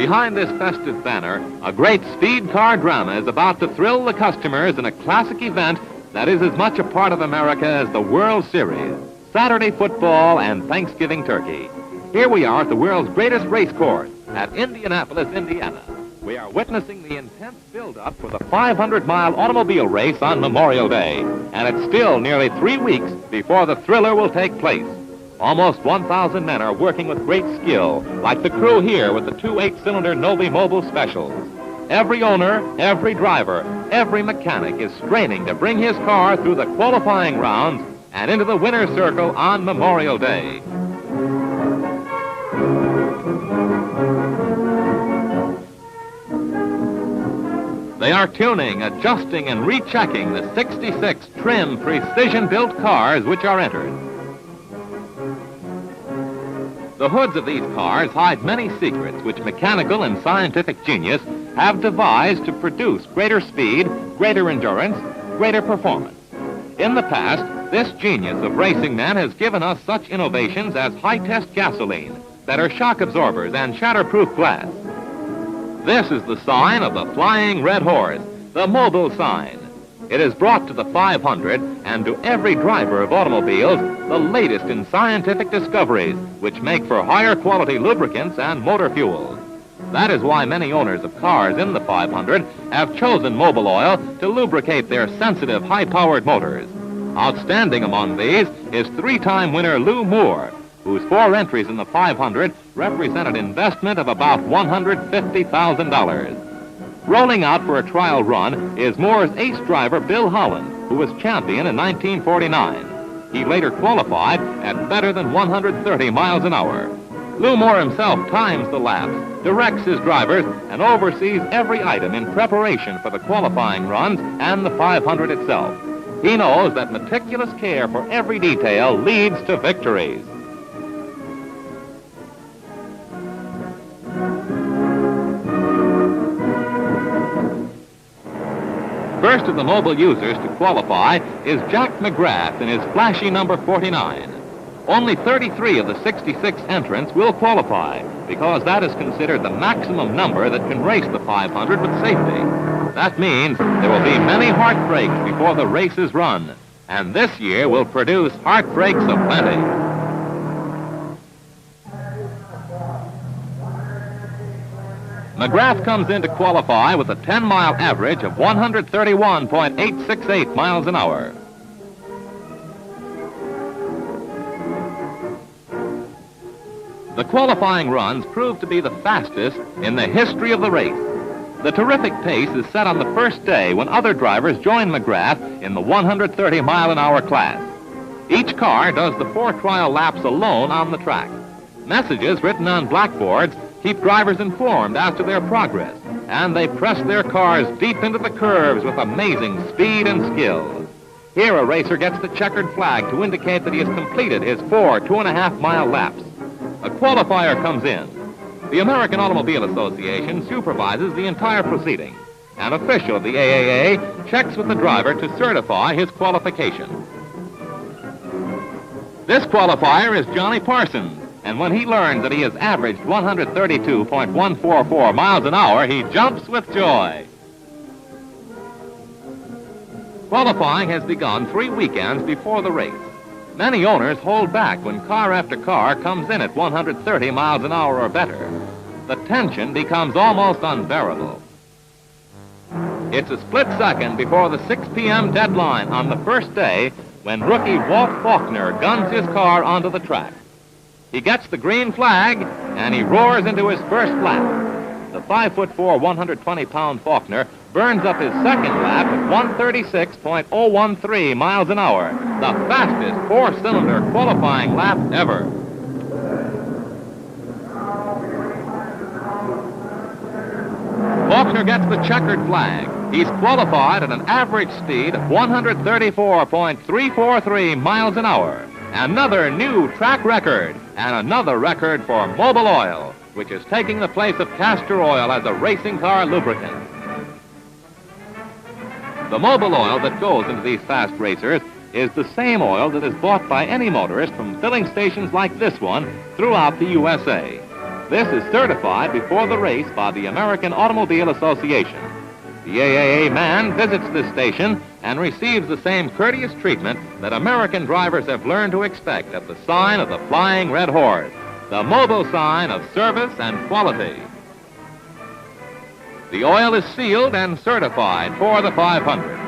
Behind this festive banner, a great speed car drama is about to thrill the customers in a classic event that is as much a part of America as the World Series, Saturday football, and Thanksgiving turkey. Here we are at the world's greatest race course at Indianapolis, Indiana. We are witnessing the intense build-up for the 500-mile automobile race on Memorial Day, and it's still nearly 3 weeks before the thriller will take place. Almost 1,000 men are working with great skill, like the crew here with the two 8-cylinder Novi Mobile Specials. Every owner, every driver, every mechanic is straining to bring his car through the qualifying rounds and into the winner's circle on Memorial Day. They are tuning, adjusting, and rechecking the 66 trim, precision-built cars which are entered. The hoods of these cars hide many secrets which mechanical and scientific genius have devised to produce greater speed, greater endurance, greater performance. In the past, this genius of racing men has given us such innovations as high-test gasoline that are shock absorbers and shatterproof glass. This is the sign of the Flying Red Horse, the mobile sign. It is brought to the 500 and to every driver of automobiles the latest in scientific discoveries which make for higher quality lubricants and motor fuels. That is why many owners of cars in the 500 have chosen Mobil Oil to lubricate their sensitive, high-powered motors. Outstanding among these is 3-time winner Lou Moore, whose 4 entries in the 500 represent an investment of about $150,000. Rolling out for a trial run is Moore's ace driver Bill Holland, who was champion in 1949. He later qualified at better than 130 miles an hour. Lou Moore himself times the laps, directs his drivers, and oversees every item in preparation for the qualifying runs and the 500 itself. He knows that meticulous care for every detail leads to victories. First of the Mobil users to qualify is Jack McGrath in his flashy number 49. Only 33 of the 66 entrants will qualify because that is considered the maximum number that can race the 500 with safety. That means there will be many heartbreaks before the race is run, and this year will produce heartbreaks aplenty. McGrath comes in to qualify with a 10-mile average of 131.868 miles an hour. The qualifying runs proved to be the fastest in the history of the race. The terrific pace is set on the first day when other drivers join McGrath in the 130-mile-an-hour class. Each car does the 4 trial laps alone on the track. Messages written on blackboards keep drivers informed as to their progress, and they press their cars deep into the curves with amazing speed and skill. Here a racer gets the checkered flag to indicate that he has completed his 4 2.5-mile laps. A qualifier comes in. The American Automobile Association supervises the entire proceeding. An official of the AAA checks with the driver to certify his qualification. This qualifier is Johnny Parsons. And when he learns that he has averaged 132.144 miles an hour, he jumps with joy. Qualifying has begun 3 weekends before the race. Many owners hold back when car after car comes in at 130 miles an hour or better. The tension becomes almost unbearable. It's a split second before the 6 p.m. deadline on the first day when rookie Walt Faulkner guns his car onto the track. He gets the green flag, and he roars into his first lap. The 5'4", 120-pound Faulkner burns up his second lap at 136.013 miles an hour, the fastest 4-cylinder qualifying lap ever. Faulkner gets the checkered flag. He's qualified at an average speed of 134.343 miles an hour. Another new track record, and another record for Mobil Oil, which is taking the place of castor oil as a racing car lubricant. The Mobil Oil that goes into these fast racers is the same oil that is bought by any motorist from filling stations like this one throughout the USA. This is certified before the race by the American Automobile Association. The AAA man visits this station and receives the same courteous treatment that American drivers have learned to expect at the sign of the Flying Red Horse, the mobile sign of service and quality. The oil is sealed and certified for the 500.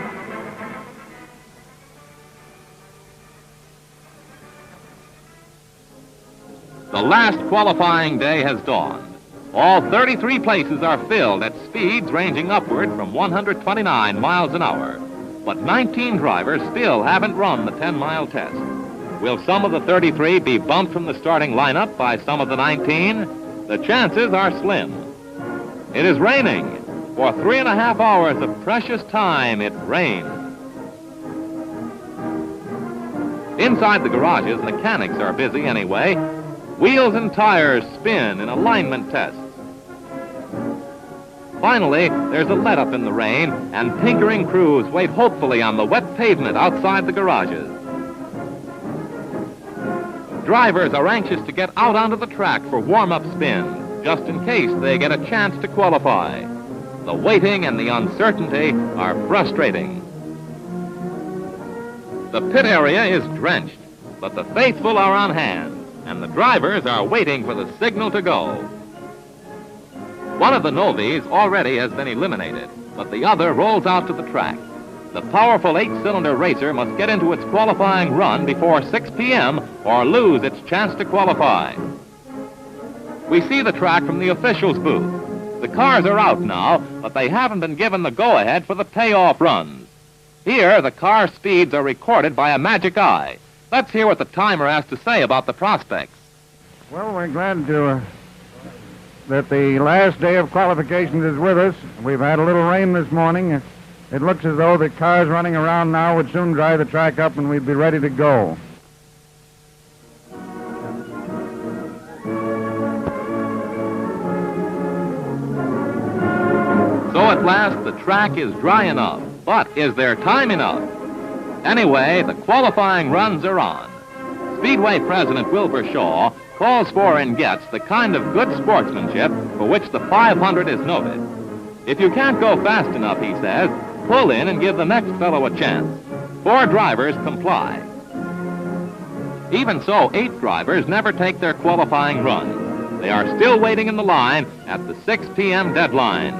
The last qualifying day has dawned. All 33 places are filled at speeds ranging upward from 129 miles an hour. But 19 drivers still haven't run the 10-mile test. Will some of the 33 be bumped from the starting lineup by some of the 19? The chances are slim. It is raining. For 3.5 hours of precious time, it rains. Inside the garages, mechanics are busy anyway. Wheels and tires spin in alignment tests. Finally, there's a let-up in the rain, and tinkering crews wait hopefully on the wet pavement outside the garages. Drivers are anxious to get out onto the track for warm-up spins, just in case they get a chance to qualify. The waiting and the uncertainty are frustrating. The pit area is drenched, but the faithful are on hand, and the drivers are waiting for the signal to go. One of the novies already has been eliminated, but the other rolls out to the track. The powerful 8-cylinder racer must get into its qualifying run before 6 p.m. or lose its chance to qualify. We see the track from the officials' booth. The cars are out now, but they haven't been given the go-ahead for the payoff runs. Here, the car speeds are recorded by a magic eye. Let's hear what the timer has to say about the prospects. Well, we're glad that the last day of qualifications is with us. We've had a little rain this morning. It looks as though the cars running around now would soon dry the track up and we'd be ready to go. So at last, the track is dry enough. But is there time enough? Anyway, the qualifying runs are on. Speedway President Wilbur Shaw calls for and gets the kind of good sportsmanship for which the 500 is noted. If you can't go fast enough, he says, pull in and give the next fellow a chance. 4 drivers comply. Even so, 8 drivers never take their qualifying run. They are still waiting in the line at the 6 p.m. deadline.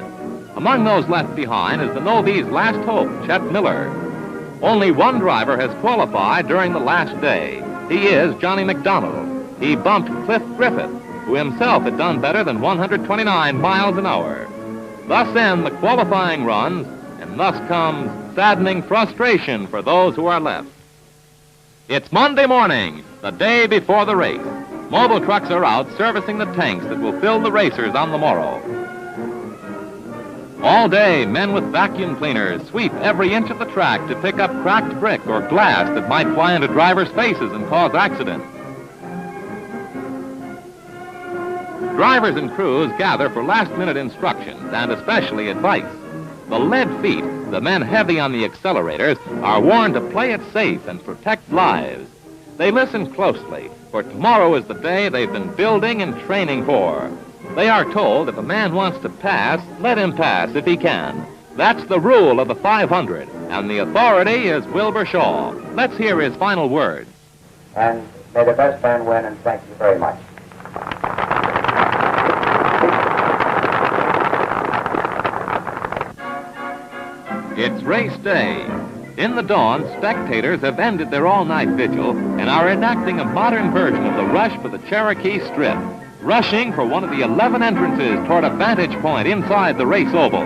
Among those left behind is the Novi's last hope, Chet Miller. Only one driver has qualified during the last day. He is Johnny McDonald. He bumped Cliff Griffith, who himself had done better than 129 miles an hour. Thus end the qualifying runs, and thus comes saddening frustration for those who are left. It's Monday morning, the day before the race. Mobile trucks are out servicing the tanks that will fill the racers on the morrow. All day, men with vacuum cleaners sweep every inch of the track to pick up cracked brick or glass that might fly into drivers' faces and cause accidents. Drivers and crews gather for last-minute instructions and especially advice. The lead feet, the men heavy on the accelerators, are warned to play it safe and protect lives. They listen closely, for tomorrow is the day they've been building and training for. They are told if a man wants to pass, let him pass if he can. That's the rule of the 500, and the authority is Wilbur Shaw. Let's hear his final words. And may the best man win, and thank you very much. It's race day. In the dawn, spectators have ended their all-night vigil and are enacting a modern version of the rush for the Cherokee Strip, rushing for one of the 11 entrances toward a vantage point inside the race oval.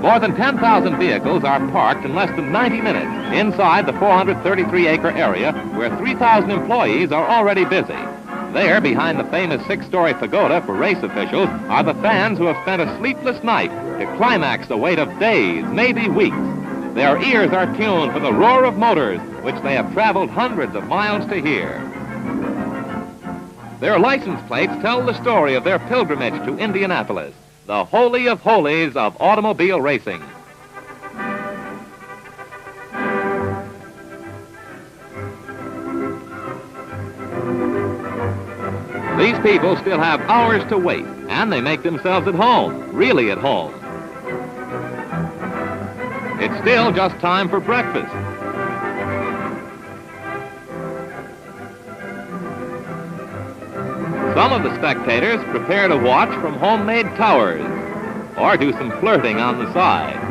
More than 10,000 vehicles are parked in less than 90 minutes inside the 433-acre area where 3,000 employees are already busy. There, behind the famous 6-story pagoda for race officials, are the fans who have spent a sleepless night to climax the wait of days, maybe weeks. Their ears are tuned for the roar of motors, which they have traveled hundreds of miles to hear. Their license plates tell the story of their pilgrimage to Indianapolis, the holy of holies of automobile racing. These people still have hours to wait, and they make themselves at home, really at home. It's still just time for breakfast. Some of the spectators prepare to watch from homemade towers or do some flirting on the side.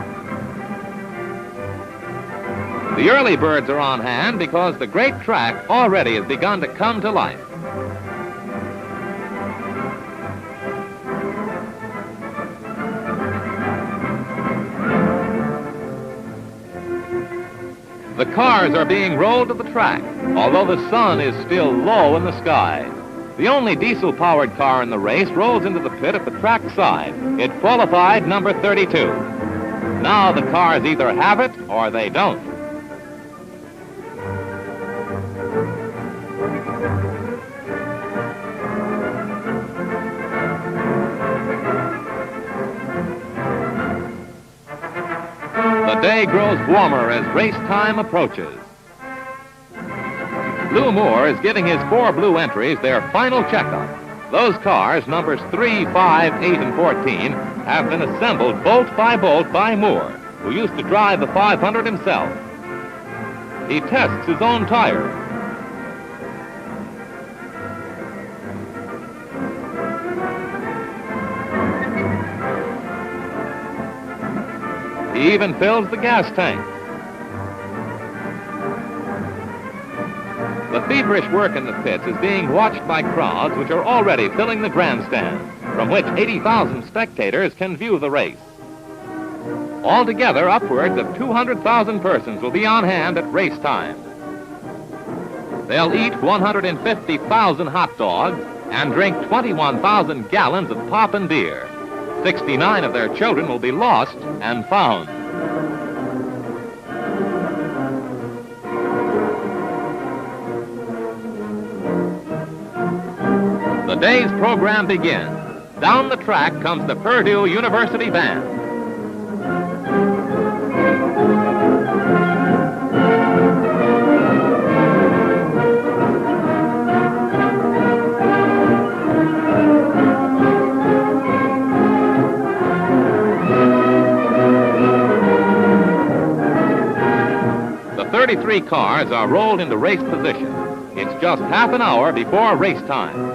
The early birds are on hand because the great track already has begun to come to life. The cars are being rolled to the track, although the sun is still low in the sky. The only diesel-powered car in the race rolls into the pit at the track side. It qualified number 32. Now the cars either have it or they don't. The day grows warmer as race time approaches. Lou Moore is giving his 4 blue entries their final checkup. Those cars, numbers 3, 5, 8, and 14, have been assembled bolt by Moore, who used to drive the 500 himself. He tests his own tire. He even fills the gas tank. The feverish work in the pits is being watched by crowds which are already filling the grandstand, from which 80,000 spectators can view the race. Altogether, upwards of 200,000 persons will be on hand at race time. They'll eat 150,000 hot dogs and drink 21,000 gallons of pop and beer. 69 of their children will be lost and found. The day's program begins. Down the track comes the Purdue University Band. The 33 cars are rolled into race position. It's just half an hour before race time.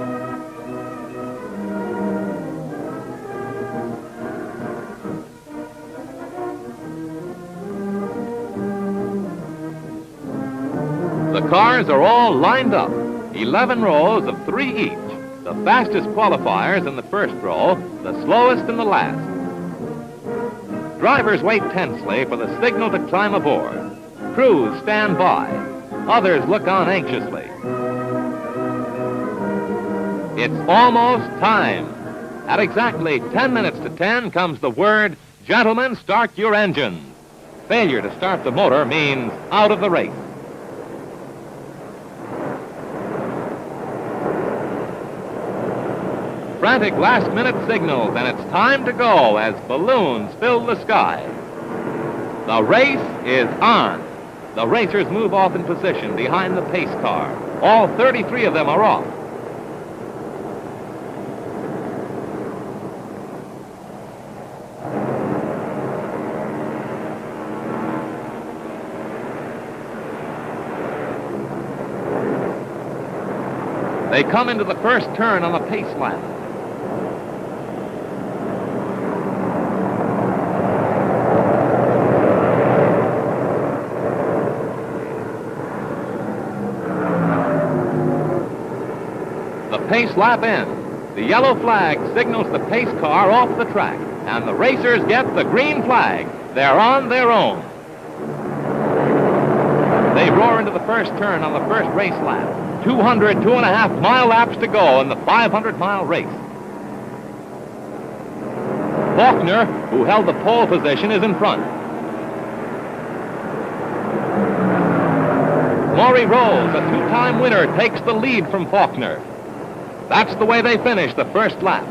The cars are all lined up, 11 rows of 3 each. The fastest qualifiers in the first row, the slowest in the last. Drivers wait tensely for the signal to climb aboard. Crews stand by. Others look on anxiously. It's almost time. At exactly 10 minutes to 10 comes the word, "Gentlemen, start your engines." Failure to start the motor means out of the race. Frantic last-minute signals, and it's time to go as balloons fill the sky. The race is on. The racers move off in position behind the pace car. All 33 of them are off. They come into the first turn on the pace lap. Pace lap ends. The yellow flag signals the pace car off the track, and the racers get the green flag. They're on their own. They roar into the first turn on the first race lap. 2.5-mile laps to go in the 500-mile race. Faulkner, who held the pole position, is in front. Maury Rose, a 2-time winner, takes the lead from Faulkner. That's the way they finish the first lap.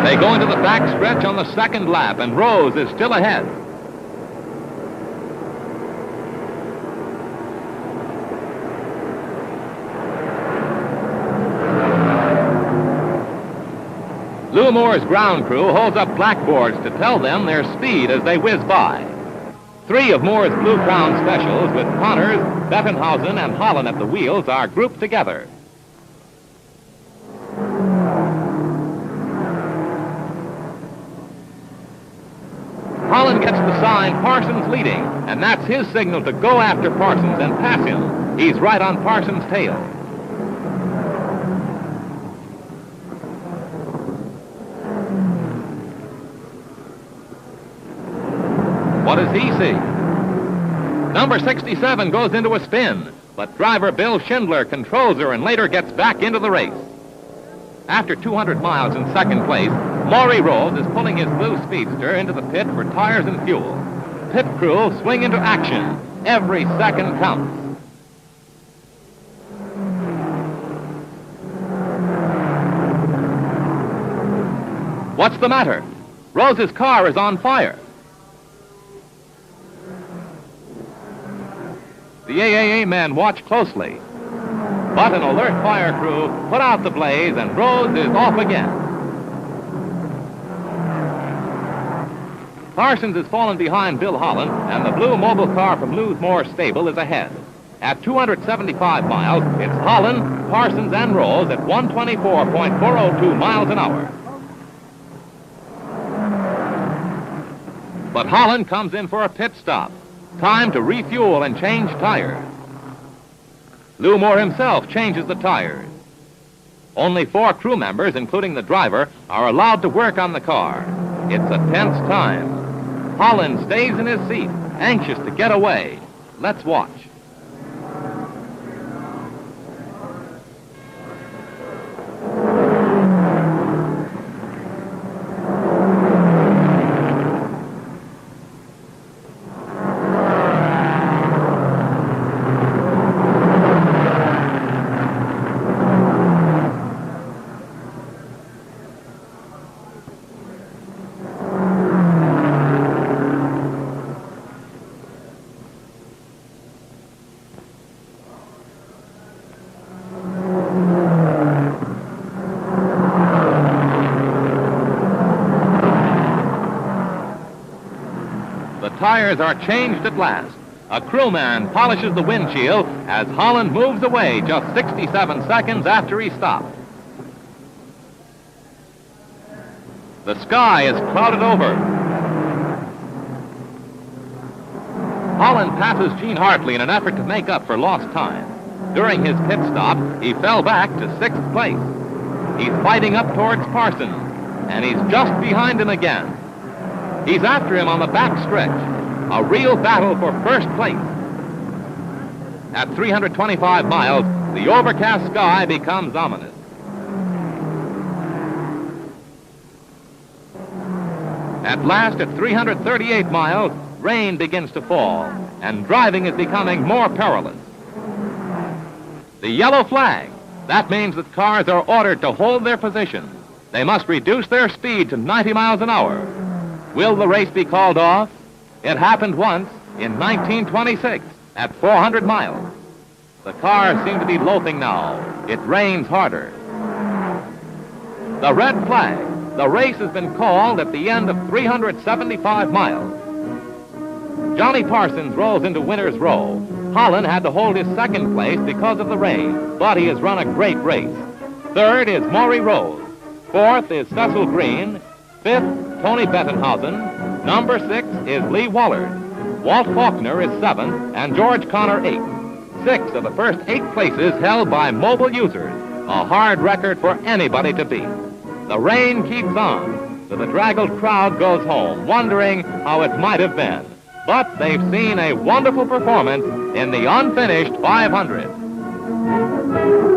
They go into the back stretch on the second lap, and Rose is still ahead. Lou Moore's ground crew holds up blackboards to tell them their speed as they whiz by. 3 of Moore's Blue Crown specials with Connors, Bettenhausen, and Holland at the wheels are grouped together. Holland gets the sign, Parsons leading, and that's his signal to go after Parsons and pass him. He's right on Parsons' tail. What does he see? Number 67 goes into a spin, but driver Bill Schindler controls her and later gets back into the race. After 200 miles in second place, Maury Rose is pulling his blue speedster into the pit for tires and fuel. Pit crew swing into action. Every second counts. What's the matter? Rose's car is on fire. The AAA men watch closely. But an alert fire crew put out the blaze and Rose is off again. Parsons has fallen behind Bill Holland, and the blue mobile car from Lou Moore's stable is ahead. At 275 miles, it's Holland, Parsons, and Rose at 124.402 miles an hour. But Holland comes in for a pit stop. Time to refuel and change tires. Lou Moore himself changes the tires. Only 4 crew members, including the driver, are allowed to work on the car. It's a tense time. Holland stays in his seat, anxious to get away. Let's watch. Tires are changed at last. A crewman polishes the windshield as Holland moves away just 67 seconds after he stopped. The sky is clouded over. Holland passes Gene Hartley in an effort to make up for lost time. During his pit stop, he fell back to 6th place. He's fighting up towards Parsons, and he's just behind him again. He's after him on the back stretch. A real battle for first place. At 325 miles, the overcast sky becomes ominous. At last, at 338 miles, rain begins to fall, and driving is becoming more perilous. The yellow flag. That means that cars are ordered to hold their position. They must reduce their speed to 90 miles an hour. Will the race be called off? It happened once in 1926 at 400 miles. The cars seem to be loafing now. It rains harder. The red flag. The race has been called at the end of 375 miles. Johnny Parsons rolls into winner's row. Holland had to hold his second place because of the rain, but he has run a great race. Third is Maury Rose. Fourth is Cecil Green. Fifth, Tony Bettenhausen. Number 6 is Lee Wallard. Walt Faulkner is 7th, and George Connor 8th. 6 of the first 8 places held by mobile users, a hard record for anybody to beat. The rain keeps on, so the draggled crowd goes home, wondering how it might have been. But they've seen a wonderful performance in the unfinished 500.